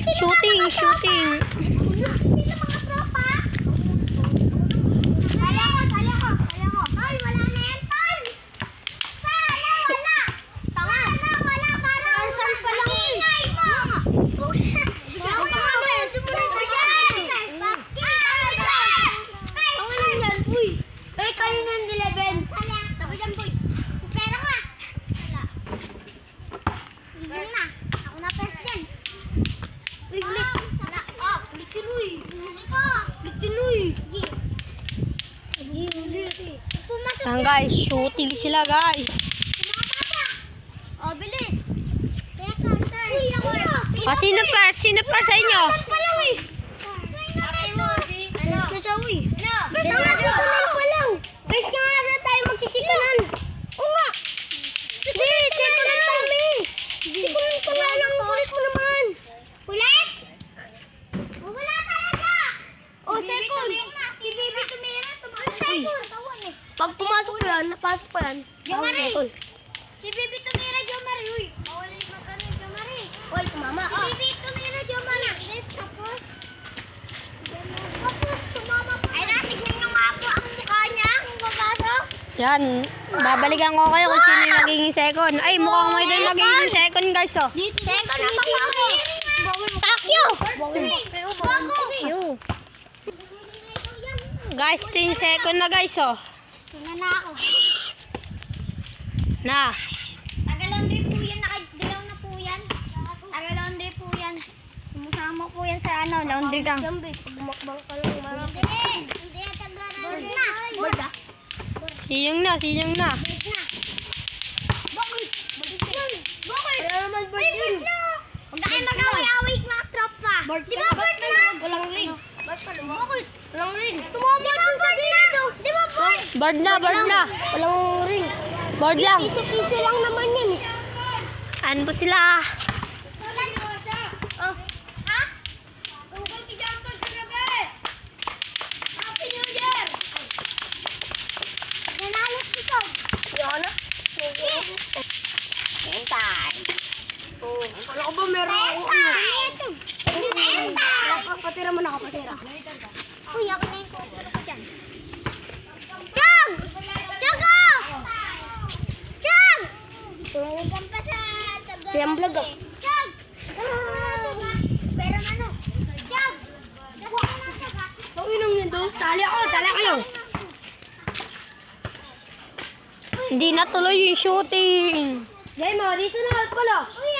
Shooting, shooting. Sila mga tropa. Sala ko. Ay, wala na yan, tol. Sana wala. Sana wala. Parang saan pa lang ingay mo. Ayan guys, shooting sila guys. Oh, bilis. Uy, ako na. Sino pa sa inyo? Pag pumasok ko yan, napasok pa yan. Jomari! Si Bibi tumira, Jomari! Uy! Bawalin mo ka rin, Jomari! Uy, tumama! Si Bibi tumira, Jomari! Tapos tumama po! Ay, natignan nyo nga po ang mukha niya kung papasok! Yan, babalikan ko kayo kung sino yung magiging second. Ay, mukhang may doon magiging second guys oh. Second na pa ako! Takyo! Yo. Guys, 10 second na guys oh. Tingnan na ako. Na. Taga-laundry po yan, nakadilaw na po yan. Taga-laundry po yan. Sumusama po yan sa laundry gang. Bumakbang ka lang marami. Hindi taga-laundry. Board na. Siyong na. Bakit? Bakit? Wala naman board yun. Huwag na kayo mag-away-away mga tropa. Di ba board na? Walang ring. Bakit? Walang ring. Tumama dun sa dito. Di ba board? Board na. Walang ring. Board lang. Piso-piso lang naman yan. Ano po sila? Oh. Ha? Tungkol ki Jampol sa gabi. Happy New Year. Nanalos ito. Yan. Bentay. Oh, wala ko ba meron ako? Bentay. Patira mo na ako, patira. Uy, ako na yung kukulo ko dyan. Chog! Chogo! Chog! Tumawag pa sa taga. Yung vlog ah. Chog! Pero ano? Chog! Panginoon yun doon. Sali kayo. Hindi natuloy yung shooting. Jay mo, dito na pala. Uy,